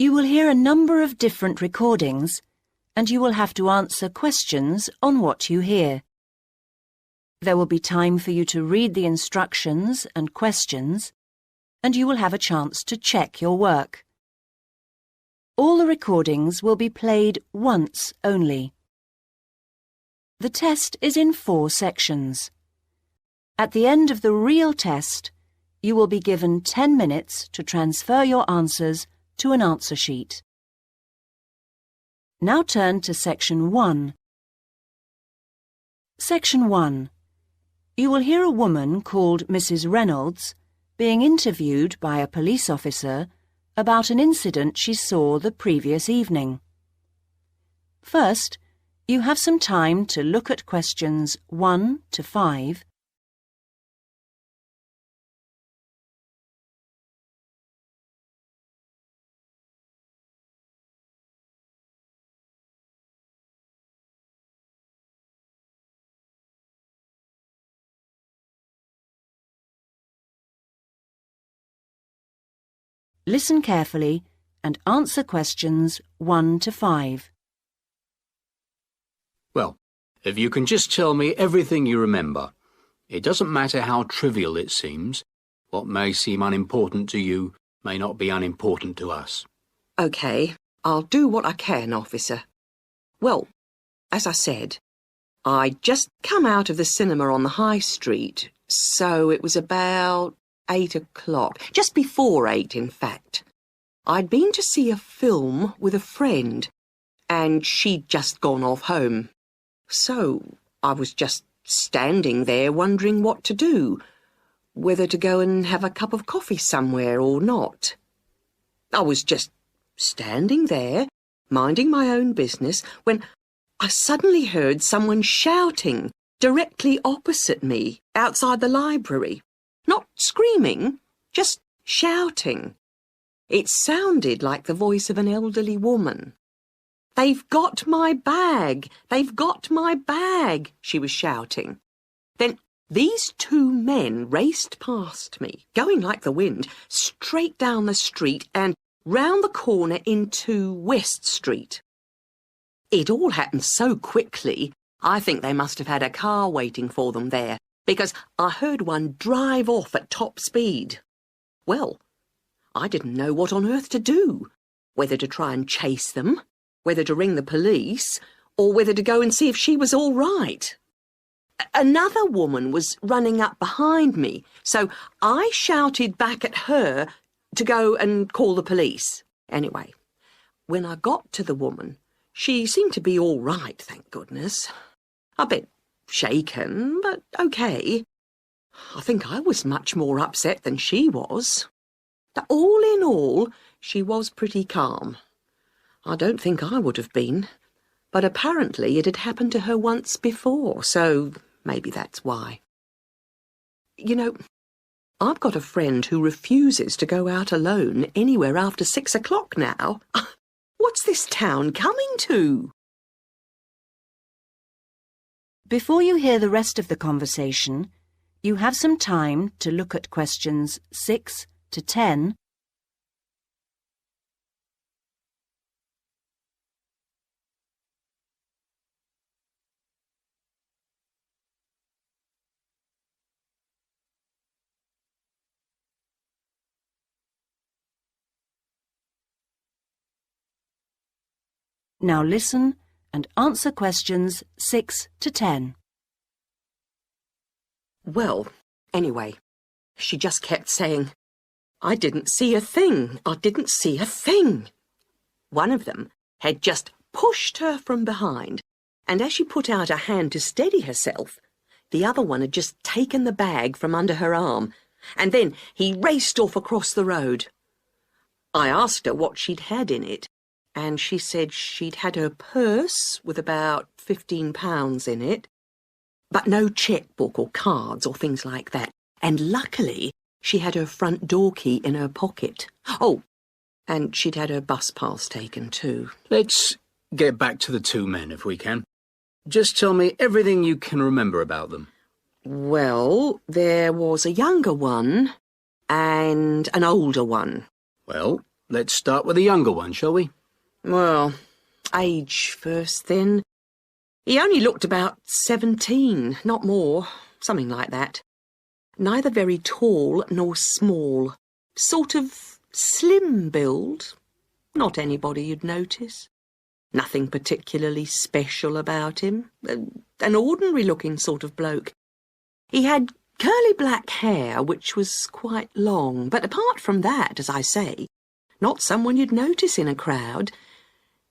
You will hear a number of different recordings, and you will have to answer questions on what you hear. There will be time for you to read the instructions and questions, and you will have a chance to check your work. All the recordings will be played once only. The test is in 4 sections. At the end of the real test, you will be given 10 minutes to transfer your answers to an answer sheet. Now turn to Section 1. Section 1. You will hear a woman called Mrs. Reynolds being interviewed by a police officer about an incident she saw the previous evening. First, you have some time to look at questions 1 to 5. Listen carefully and answer questions 1 to 5. Well, if you can just tell me everything you remember. It doesn't matter how trivial it seems. What may seem unimportant to you may not be unimportant to us. OK, I'll do what I can, officer. Well, as I said, I'd just come out of the cinema on the high street, so it was about 8 o'clock, just before 8, in fact. I'd been to see a film with a friend, and she'd just gone off home. So I was just standing there wondering what to do, whether to go and have a cup of coffee somewhere or not. I was just standing there, minding my own business, when I suddenly heard someone shouting directly opposite me, outside the library. Not screaming, just shouting. It sounded like the voice of an elderly woman. "They've got my bag! They've got my bag!" she was shouting. Then these 2 men raced past me, going like the wind, straight down the street and round the corner into West Street. It all happened so quickly, I think they must have had a car waiting for them there, because I heard one drive off at top speed. Well, I didn't know what on earth to do, whether to try and chase them, whether to ring the police, or whether to go and see if she was all right. Another woman was running up behind me, so I shouted back at her to go and call the police. Anyway, when I got to the woman, she seemed to be all right, thank goodness. A bit shaken, but OK. I think I was much more upset than she was. All in all, she was pretty calm. I don't think I would have been, but apparently it had happened to her once before, so maybe that's why. You know, I've got a friend who refuses to go out alone anywhere after 6 o'clock now. What's this town coming to? Before you hear the rest of the conversation, you have some time to look at questions 6 to 10. Now listen and answer questions 6 to 10. Well, anyway, she just kept saying, "I didn't see a thing. I didn't see a thing." One of them had just pushed her from behind, and as she put out a hand to steady herself, the other one had just taken the bag from under her arm, and then he raced off across the road. I asked her what she'd had in it, and she said she'd had her purse with about £15 in it, but no chequebook or cards or things like that, and luckily she had her front door key in her pocket. Oh, and she'd had her bus pass taken too. Let's get back to the 2 men, if we can. Just tell me everything you can remember about them. Well, there was a younger one and an older one. Well, Let's start with the younger one, shall we? Well, age first, then. He only looked about 17, not more, something like that. Neither very tall nor small. Sort of slim build. Not anybody you'd notice. Nothing particularly special about him. An ordinary-looking sort of bloke. He had curly black hair, which was quite long, but apart from that, as I say, not someone you'd notice in a crowd.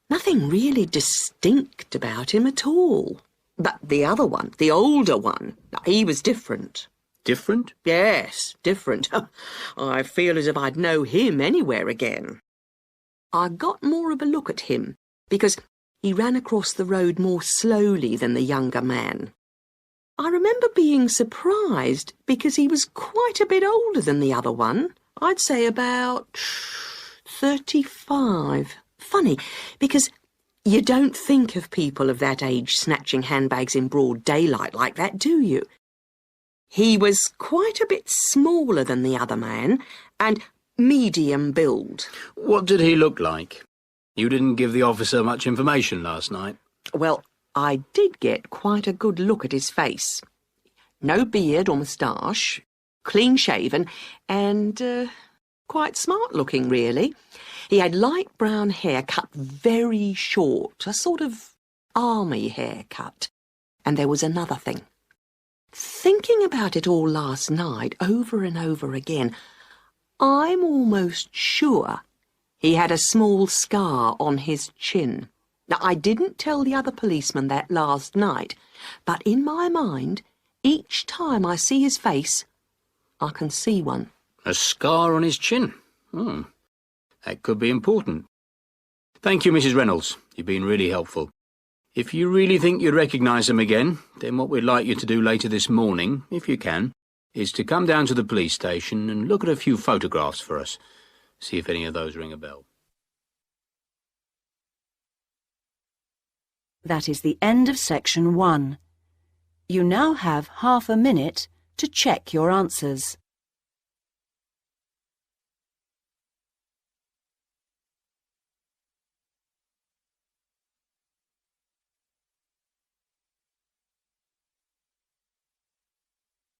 Nothing really distinct about him at all. But the other one, the older one, he was different. Different? Yes, different. I feel as if I'd know him anywhere again. I got more of a look at him, because he ran across the road more slowly than the younger man. I remember being surprised, because he was quite a bit older than the other one. I'd say about 35. Funny, because you don't think of people of that age snatching handbags in broad daylight like that, do you? He was quite a bit smaller than the other man, and medium build. What did he look like? You didn't give the officer much information last night. Well, I did get quite a good look at his face. No beard or moustache, clean-shaven, and quite smart-looking, really. He had light brown hair cut very short, a sort of army haircut. And there was another thing. Thinking about it all last night, over and over again, I'm almost sure he had a small scar on his chin. Now, I didn't tell the other policeman that last night, but in my mind, each time I see his face, I can see one. A scar on his chin? That could be important. Thank you, Mrs. Reynolds. You've been really helpful. If you really think you'd recognise him again, then what we'd like you to do later this morning, if you can, is to come down to the police station and look at a few photographs for us. See if any of those ring a bell. That is the end of section 1. You now have half a minute to check your answers.